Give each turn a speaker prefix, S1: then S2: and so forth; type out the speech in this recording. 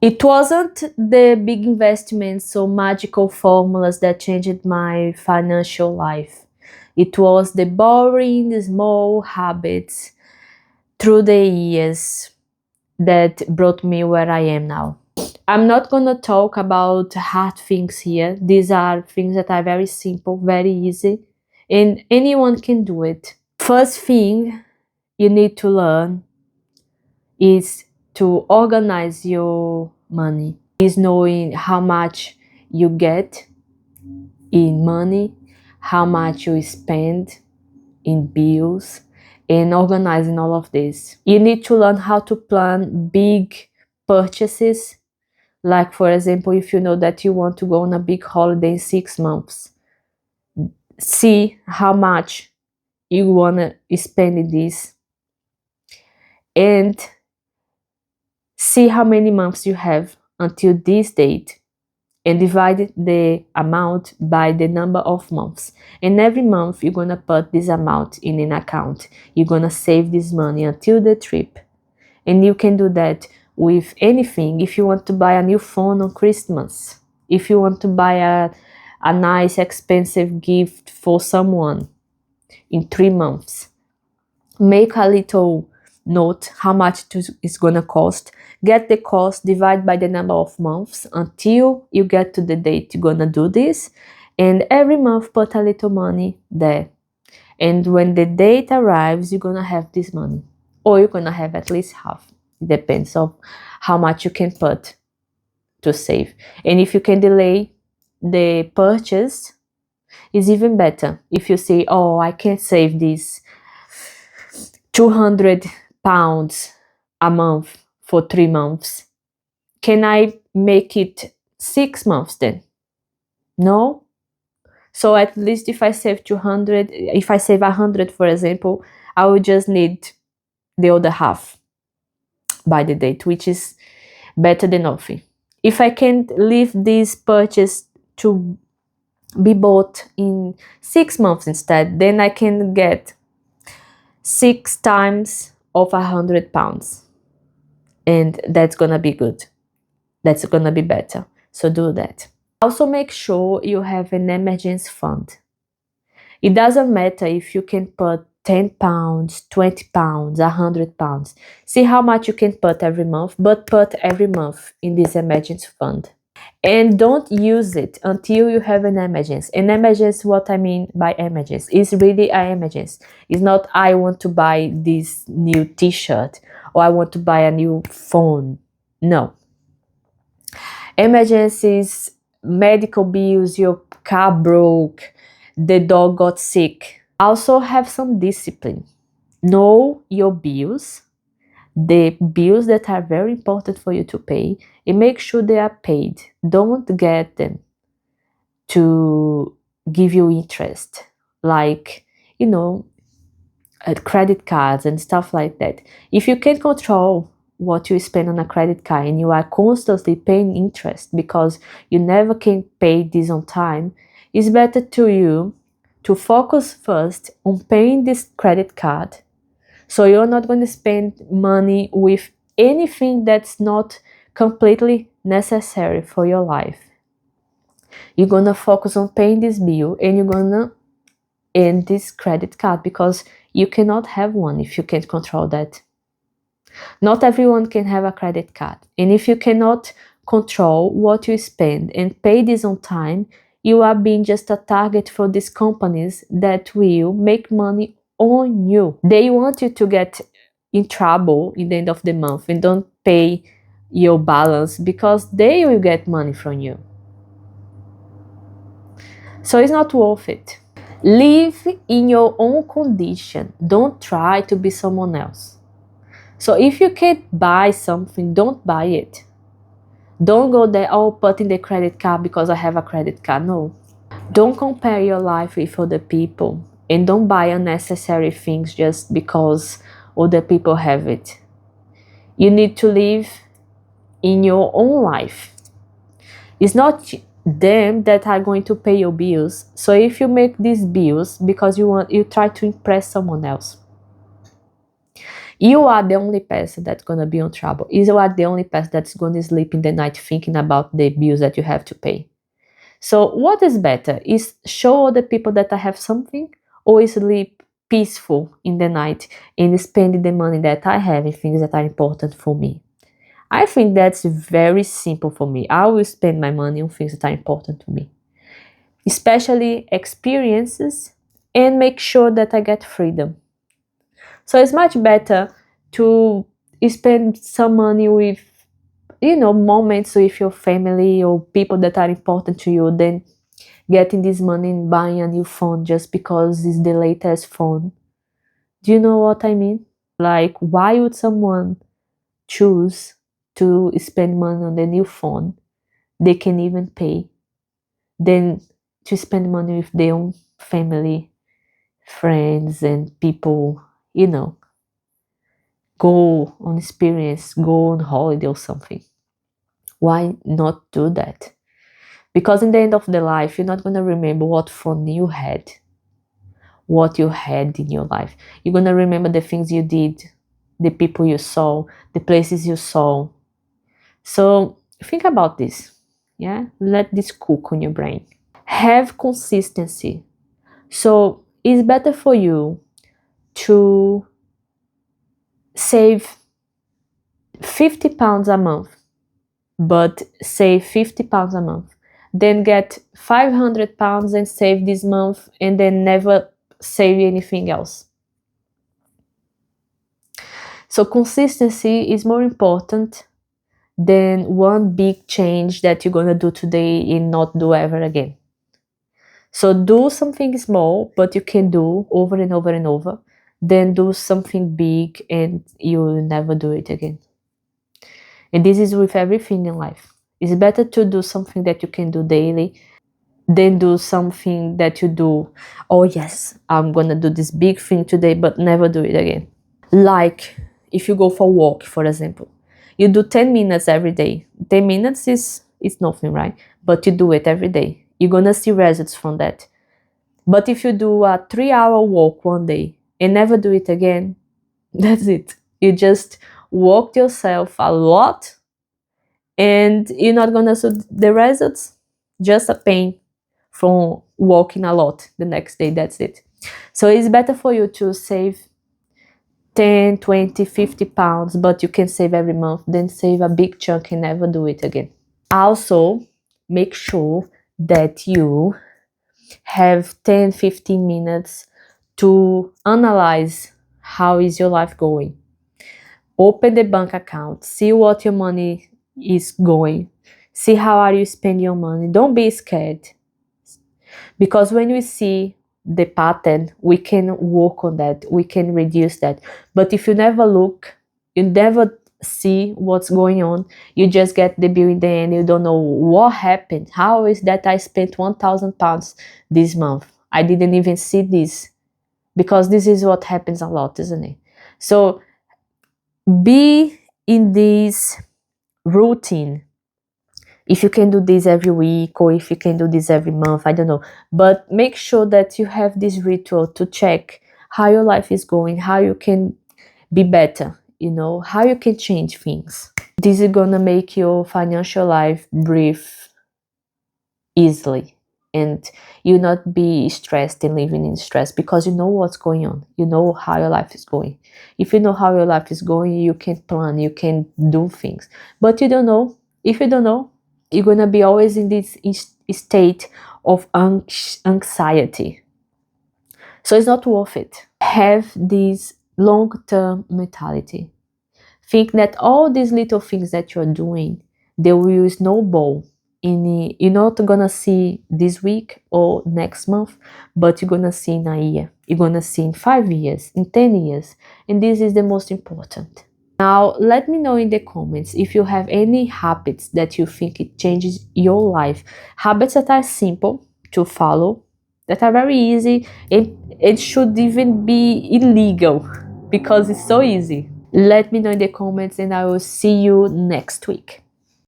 S1: It wasn't the big investments or magical formulas that changed my financial life. It was the boring, small habits through the years that brought me where I am now. I'm not gonna talk about hard things here. These are things that are very simple, very easy, and anyone can do it. First thing you need to learn is to organize your money, is knowing how much you get in money, how much you spend in bills, and organizing all of this. You need to learn how to plan big purchases. Like, for example, if you know that you want to go on a big holiday in 6 months, see how much you want to spend in this, and see how many months you have until this date, and divide the amount by the number of months. And every month you're gonna put this amount in an account. You're gonna save this money until the trip. And you can do that with anything. If you want to buy a new phone on Christmas, if you want to buy a nice expensive gift for someone in 3 months, make a little note how much it's gonna cost. Get the cost, divide by the number of months until you get to the date you're gonna do this, and every month put a little money there. And when the date arrives, you're gonna have this money, or you're gonna have at least half. It depends on how much you can put to save. And if you can delay the purchase, is even better. If you say, oh, I can't save this 200 pounds a month for 3 months, can I make it 6 months then? No. So at least if I save 200, if I save 100, for example, I will just need the other half by the date, which is better than nothing. If I can leave this purchase to be bought in 6 months instead, then I can get 6 times of 100 pounds, and that's gonna be good. That's gonna be better. So do that. Also, make sure you have an emergency fund. It doesn't matter if you can put 10 pounds, 20 pounds, 100 pounds. See how much you can put every month, but put every month in this emergency fund. And don't use it until you have an emergency. An emergency, what I mean by emergency, is really an emergency. It's not, I want to buy this new t-shirt or I want to buy a new phone. No. Emergencies, medical bills, your car broke, the dog got sick. Also have some discipline. Know your bills, the bills that are very important for you to pay, and make sure they are paid. Don't get them to give you interest, like, credit cards and stuff like that. If you can control what you spend on a credit card and you are constantly paying interest because you never can pay this on time, it's better to you to focus first on paying this credit card, so you're not going to spend money with anything that's not completely necessary for your life. You're going to focus on paying this bill, and you're going to end this credit card, because you cannot have one if you can't control that. Not everyone can have a credit card. And if you cannot control what you spend and pay this on time, you are being just a target for these companies that will make money on you. They want you to get in trouble in the end of the month and don't pay your balance, because they will get money from you. So it's not worth it. Live in your own condition. Don't try to be someone else. So if you can't buy something, don't buy it. Don't go there, oh, put in the credit card because I have a credit card. No. Don't compare your life with other people, and don't buy unnecessary things just because other people have it. You need to live in your own life. It's not them that are going to pay your bills. So if you make these bills because you try to impress someone else, You are the only person that's going to be in trouble. You are the only person that's going to sleep in the night thinking about the bills that you have to pay. So what is better? Is show other people that I have something, or sleep peaceful in the night and spend the money that I have in things that are important for me? I think that's very simple for me. I will spend my money on things that are important to me, especially experiences, and make sure that I get freedom. So it's much better to spend some money with, moments with your family or people that are important to you than getting this money and buying a new phone just because it's the latest phone. Do you know what I mean? Like, why would someone choose to spend money on the new phone they can even pay than to spend money with their own family, friends, and people, go on experience, go on holiday or something? Why not do that? Because in the end of the life, you're not going to remember what fun you had, what you had in your life. You're going to remember the things you did, the people you saw, the places you saw. So think about this. Yeah, let this cook on your brain. Have consistency. So it's better for you to save £50 a month, but save £50 a month, then get £500 and save this month and then never save anything else. So consistency is more important than one big change that you're going to do today and not do ever again. So do something small, but you can do over and over and over, then do something big and you'll never do it again. And this is with everything in life. It's better to do something that you can do daily than do something that you do, oh yes, I'm gonna do this big thing today, but never do it again. Like if you go for a walk, for example, you do 10 minutes every day. 10 minutes is nothing, right? But you do it every day. You're gonna see results from that. But if you do a 3-hour walk one day and never do it again, that's it. You just walked yourself a lot and you're not gonna see the results, just a pain from walking a lot the next day. That's it. So it's better for you to save 10, 20, 50 pounds, but you can save every month, than save a big chunk and never do it again. Also, make sure that you have 10, 15 minutes to analyze how is your life going. Open the bank account, see what your money is going, see how are you spending your money. Don't be scared, because when we see the pattern, we can work on that, we can reduce that. But if you never look, you never see what's going on, you just get the bill in the end, you don't know what happened. How is that I spent £1,000 this month? I didn't even see this. Because this is what happens a lot, isn't it? So be in this routine. If you can do this every week, or if you can do this every month, I don't know. But make sure that you have this ritual to check how your life is going, how you can be better, how you can change things. This is gonna make your financial life breathe easily, and you not be stressed and living in stress, because you know what's going on. You know how your life is going. If you know how your life is going, you can plan, you can do things. But you don't know. If you don't know, you're gonna be always in this state of anxiety. So it's not worth it. Have this long-term mentality. Think that all these little things that you're doing, they will snowball. You're not gonna see this week or next month, but you're gonna see in a year. You're gonna see in 5 years, in 10 years. And this is the most important. Now, let me know in the comments if you have any habits that you think it changes your life. Habits that are simple to follow, that are very easy. It should even be illegal because it's so easy. Let me know in the comments and I will see you next week.